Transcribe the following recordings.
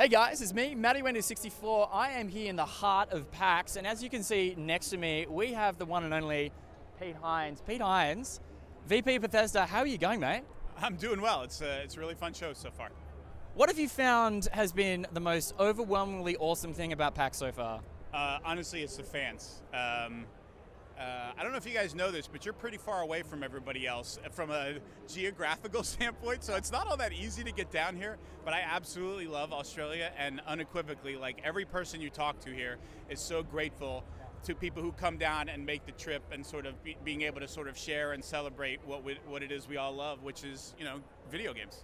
Hey guys, it's me, Wendon64. I am here in the heart of PAX, and as you can see next to me, we have the one and only Pete Hines. Pete Hines, VP Bethesda, how are you going, mate? I'm doing well. It's a really fun show so far. What have you found has been the most overwhelmingly awesome thing about PAX so far? Honestly, it's the fans. I don't know if you guys know this, but you're pretty far away from everybody else from a geographical standpoint, so it's not all that easy to get down here, but I absolutely love Australia, and unequivocally, like, every person you talk to here is so grateful to people who come down and make the trip and sort of being able to sort of share and celebrate what it is we all love, which is, video games.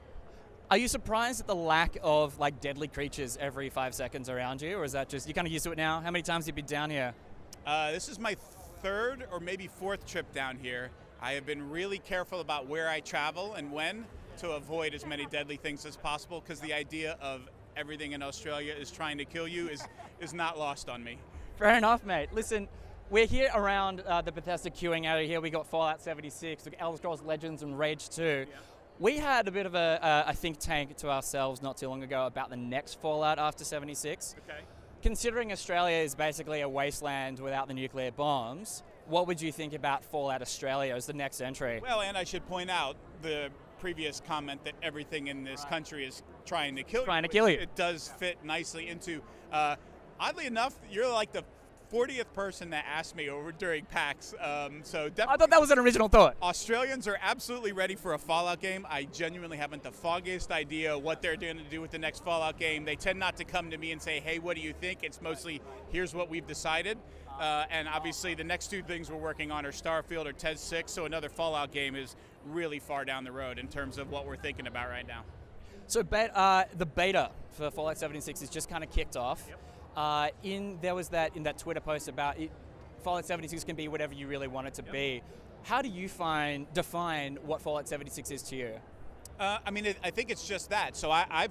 Are you surprised at the lack of like deadly creatures every 5 seconds around you, or is that just, you're kind of used to it now? How many times have you been down here? This is my third or maybe fourth trip down here. I have been really careful about where I travel and when to avoid as many deadly things as possible, because the idea of everything in Australia is trying to kill you is not lost on me. Fair enough, mate. Listen, we're here around the Bethesda queuing area here. We got Fallout 76, we got Elder Scrolls Legends and Rage 2. Yeah. We had a bit of a think tank to ourselves not too long ago about the next Fallout after 76. Okay. Considering Australia is basically a wasteland without the nuclear bombs, what would you think about Fallout Australia as the next entry? Well, and I should point out the previous comment that everything in this country is trying to kill you. It does fit nicely into, oddly enough, you're like the 40th person that asked me over during PAX, so definitely. I thought that was an original thought. Australians are absolutely ready for a Fallout game. I genuinely haven't the foggiest idea what they're going to do with the next Fallout game. They tend not to come to me and say, hey, what do you think? It's mostly, here's what we've decided. And obviously the next two things we're working on are Starfield or TED 6, so another Fallout game is really far down the road in terms of what we're thinking about right now. So the beta for Fallout 76 is just kind of kicked off. Yep. There was that in that Twitter post about it, Fallout 76 can be whatever you really want it to be. How do you define what Fallout 76 is to you? I think it's just that. So I've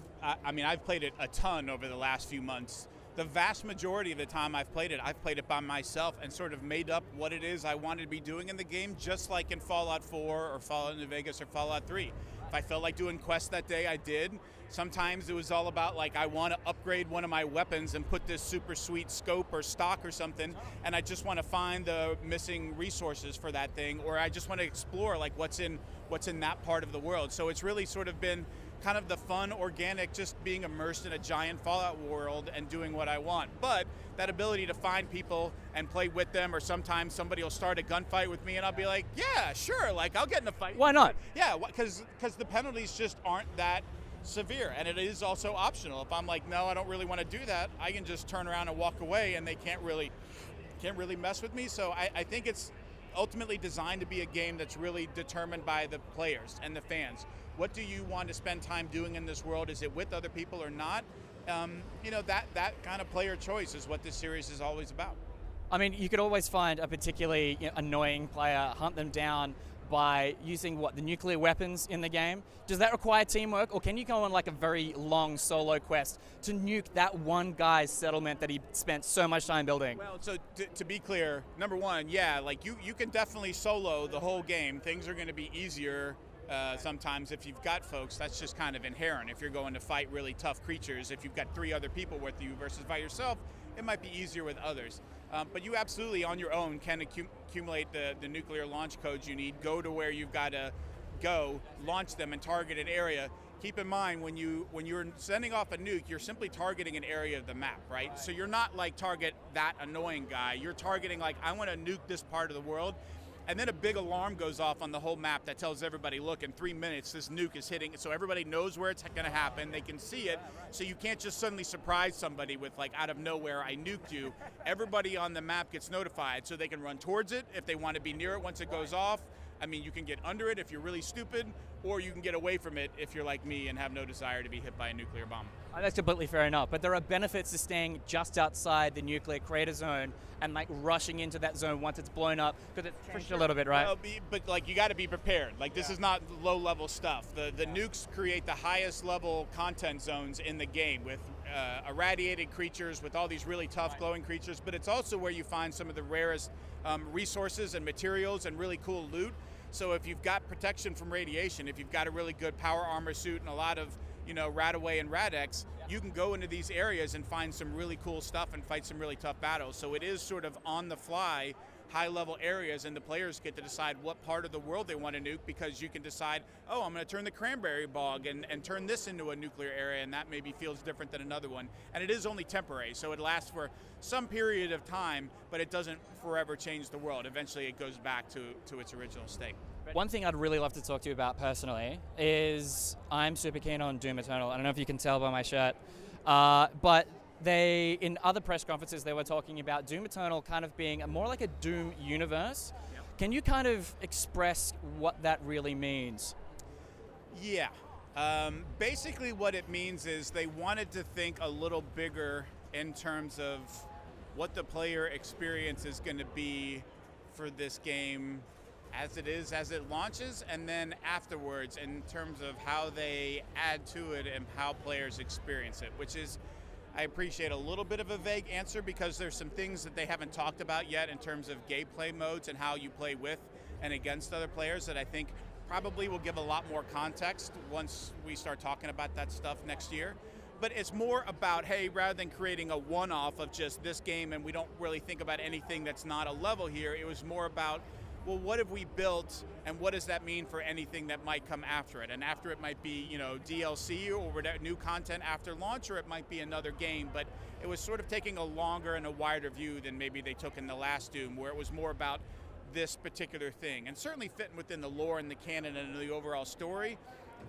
played it a ton over the last few months. The vast majority of the time I've played it by myself and sort of made up what it is I wanted to be doing in the game, just like in Fallout 4 or Fallout New Vegas or Fallout 3. If I felt like doing quests that day, I did. Sometimes it was all about, like, I want to upgrade one of my weapons and put this super sweet scope or stock or something, and I just want to find the missing resources for that thing, or I just want to explore, like, what's in that part of the world. So it's really sort of been kind of the fun, organic, just being immersed in a giant Fallout world and doing what I want. But that ability to find people and play with them, or sometimes somebody will start a gunfight with me and I'll be like, yeah, sure, like, I'll get in a fight. Why not? Yeah, because the penalties just aren't that severe, and it is also optional. If I'm like, no, I don't really want to do that, I can just turn around and walk away, and they can't really mess with me. So I think it's ultimately designed to be a game that's really determined by the players and the fans. What do you want to spend time doing in this world? Is it with other people or not? That kind of player choice is what this series is always about. I mean, you could always find a particularly annoying player, hunt them down by using the nuclear weapons in the game. Does that require teamwork, or can you go on like a very long solo quest to nuke that one guy's settlement that he spent so much time building? Well, so to be clear, number one, yeah, like you can definitely solo the whole game. Things are going to be easier sometimes if you've got folks. That's just kind of inherent. If you're going to fight really tough creatures, if you've got 3 other people with you versus by yourself, it might be easier with others. But you absolutely, on your own, can accumulate the nuclear launch codes you need, go to where you've got to go, launch them, and target an area. Keep in mind, when you're sending off a nuke, you're simply targeting an area of the map, right? So you're not like target that annoying guy. You're targeting, like, I want to nuke this part of the world. And then a big alarm goes off on the whole map that tells everybody, look, in 3 minutes, this nuke is hitting. So everybody knows where it's going to happen. They can see it. So you can't just suddenly surprise somebody with, like, out of nowhere, I nuked you. Everybody on the map gets notified, so they can run towards it if they want to be near it once it goes off. I mean, you can get under it if you're really stupid, or you can get away from it if you're like me and have no desire to be hit by a nuclear bomb. That's completely fair enough, but there are benefits to staying just outside the nuclear crater zone and like rushing into that zone once it's blown up, because it's pushed a little bit, right? Well, but like, you got to be prepared. Like, this is not low-level stuff. The nukes create the highest level content zones in the game with irradiated creatures, with all these really tough glowing creatures, but it's also where you find some of the rarest resources and materials and really cool loot. So if you've got protection from radiation, if you've got a really good power armor suit and a lot of Radaway and Radex, you can go into these areas and find some really cool stuff and fight some really tough battles. So it is sort of on the fly, high-level areas, and the players get to decide what part of the world they want to nuke, because you can decide, oh, I'm going to turn the cranberry bog and turn this into a nuclear area, and that maybe feels different than another one. And it is only temporary, so it lasts for some period of time, but it doesn't forever change the world. Eventually it goes back to its original state. One thing I'd really love to talk to you about personally is I'm super keen on Doom Eternal. I don't know if you can tell by my shirt, but in other press conferences, they were talking about Doom Eternal kind of being more like a Doom universe. Yep. Can you kind of express what that really means? Yeah. Basically what it means is they wanted to think a little bigger in terms of what the player experience is going to be for this game as it launches, and then afterwards in terms of how they add to it and how players experience it, which is, I appreciate, a little bit of a vague answer, because there's some things that they haven't talked about yet in terms of gameplay modes and how you play with and against other players that I think probably will give a lot more context once we start talking about that stuff next year. But it's more about, hey, rather than creating a one-off of just this game and we don't really think about anything that's not a level here, it was more about, well, what have we built, and what does that mean for anything that might come after it? And after it might be, DLC or new content after launch, or it might be another game. But it was sort of taking a longer and a wider view than maybe they took in the last Doom, where it was more about this particular thing, and certainly fitting within the lore and the canon and the overall story,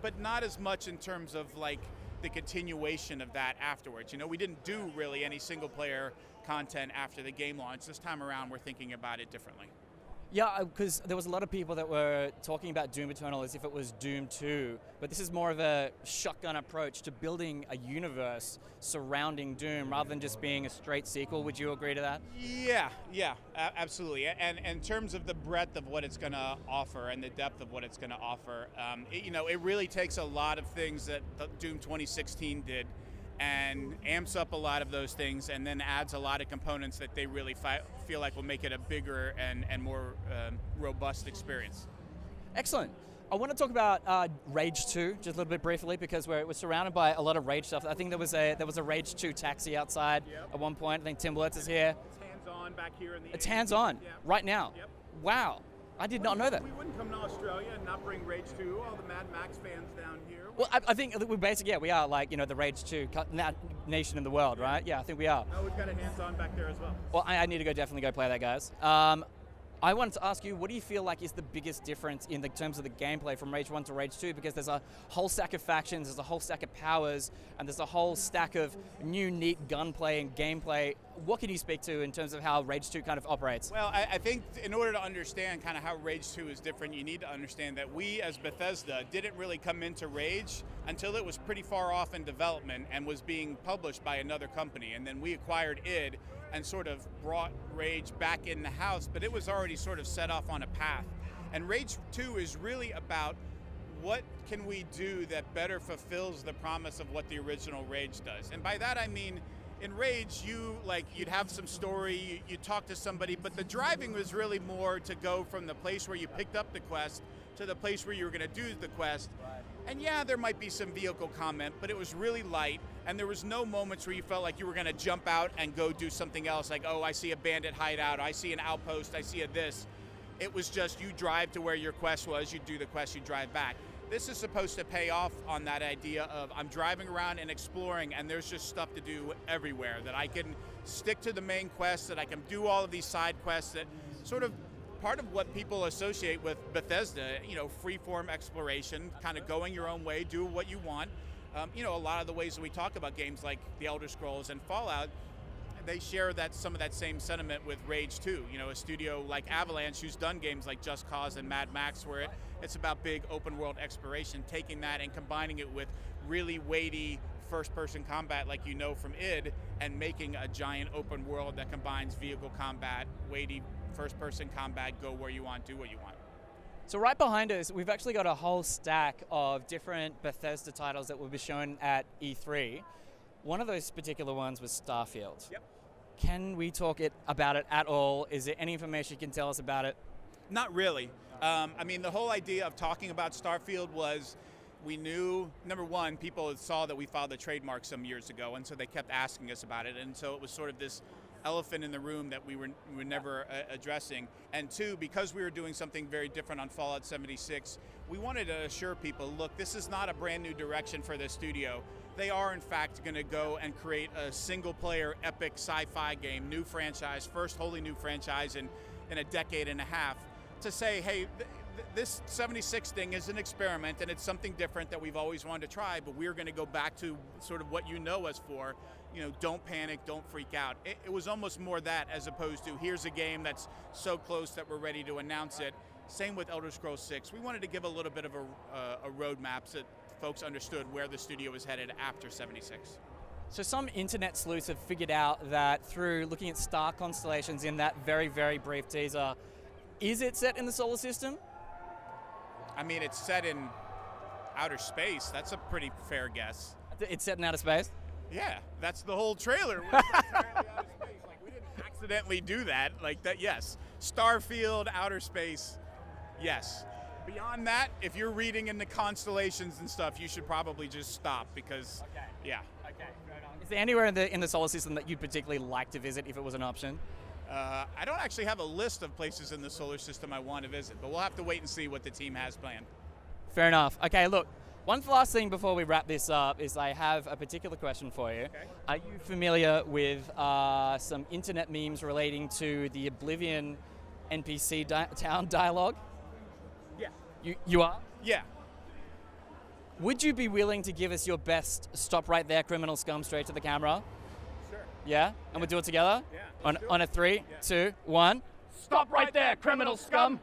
but not as much in terms of like the continuation of that afterwards. We didn't do really any single player content after the game launch. This time around, we're thinking about it differently. Yeah, because there was a lot of people that were talking about Doom Eternal as if it was Doom 2, but this is more of a shotgun approach to building a universe surrounding Doom rather than just being a straight sequel. Would you agree to that? Yeah, absolutely. And in terms of the breadth of what it's going to offer and the depth of what it's going to offer, it really takes a lot of things that Doom 2016 did and amps up a lot of those things, and then adds a lot of components that they really feel like will make it a bigger and more robust experience. Excellent. I want to talk about Rage 2 just a little bit briefly, because we're surrounded by a lot of Rage stuff. I think there was a Rage 2 taxi outside at one point. I think Tim Blitz is here. It's hands-on back here in the It's hands-on right now. Yep. Wow. I did not know that. We wouldn't come to Australia and not bring Rage 2, all the Mad Max fans down here. Well, I think we basically, we are like, the Rage 2 nation in the world, right? Yeah, I think we are. Oh, we've got a hands-on back there as well. Well, I need to definitely go play that, guys. I wanted to ask you, what do you feel like is the biggest difference in the terms of the gameplay from Rage 1 to Rage 2? Because there's a whole stack of factions, there's a whole stack of powers, and there's a whole stack of new, neat gunplay and gameplay. What can you speak to in terms of how Rage 2 kind of operates? Well, I think in order to understand kind of how Rage 2 is different, you need to understand that we, as Bethesda, didn't really come into Rage until it was pretty far off in development and was being published by another company. And then we acquired id and sort of brought Rage back in the house, but it was already sort of set off on a path. And Rage 2 is really about what can we do that better fulfills the promise of what the original Rage does. And by that I mean, in Rage, you'd have some story, you talk to somebody, but the driving was really more to go from the place where you picked up the quest to the place where you were going to do the quest. And yeah, there might be some vehicle comment, but it was really light, and there was no moments where you felt like you were going to jump out and go do something else, like, oh, I see a bandit hideout, I see an outpost, I see a this. It was just you drive to where your quest was, you do the quest, you drive back. This is supposed to pay off on that idea of I'm driving around and exploring, and there's just stuff to do everywhere, that I can stick to the main quest, that I can do all of these side quests, that sort of part of what people associate with Bethesda, free-form exploration, kind of going your own way, do what you want. A lot of the ways that we talk about games like The Elder Scrolls and Fallout, they share some of that same sentiment with Rage 2. A studio like Avalanche, who's done games like Just Cause and Mad Max, where it's about big open-world exploration, taking that and combining it with really weighty first-person combat like from id, and making a giant open world that combines vehicle combat, weighty first-person combat, go where you want, do what you want. So right behind us, we've actually got a whole stack of different Bethesda titles that will be shown at E3. One of those particular ones was Starfield. Yep. Can we talk about it at all? Is there any information you can tell us about it? Not really. The whole idea of talking about Starfield was we knew, number one, people saw that we filed a trademark some years ago, and so they kept asking us about it, and so it was sort of this elephant in the room that we were never addressing. And two, because we were doing something very different on Fallout 76, we wanted to assure people, look, this is not a brand new direction for the studio. They are, in fact, going to go and create a single-player epic sci-fi game, new franchise, first wholly new franchise in a decade and a half, to say, hey, this 76 thing is an experiment, and it's something different that we've always wanted to try, but we're going to go back to sort of what you know us for. Don't panic, don't freak out. It was almost more that, as opposed to here's a game that's so close that we're ready to announce it. Same with Elder Scrolls 6. We wanted to give a little bit of a roadmap so that folks understood where the studio was headed after 76. So some internet sleuths have figured out that through looking at star constellations in that very, very brief teaser, is it set in the solar system? I mean, it's set in outer space. That's a pretty fair guess. It's set in outer space? Yeah, that's the whole trailer. We're entirely outer space. Like, we didn't accidentally do that. Like that, yes. Starfield, outer space, yes. Beyond that, if you're reading in the constellations and stuff, you should probably just stop because, yeah. Okay. Is there anywhere in the solar system that you'd particularly like to visit if it was an option? I don't actually have a list of places in the solar system I want to visit, but we'll have to wait and see what the team has planned. Fair enough. Okay, look, one last thing before we wrap this up is I have a particular question for you. Okay. Are you familiar with some internet memes relating to the Oblivion NPC town dialogue? Yeah. You are? Yeah. Would you be willing to give us your best stop right there, criminal scum, straight to the camera? Sure. Yeah? And we'll do it together? Yeah. On a 3, 2, 1. Stop right there, criminal scum!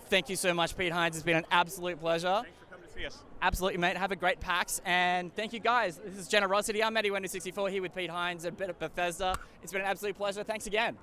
Thank you so much, Pete Hines. It's been an absolute pleasure. Thanks for coming to see us. Absolutely, mate. Have a great PAX. And thank you, guys. This is GenerOZity. I'm Wendon 64 here with Pete Hines at Bethesda. It's been an absolute pleasure. Thanks again.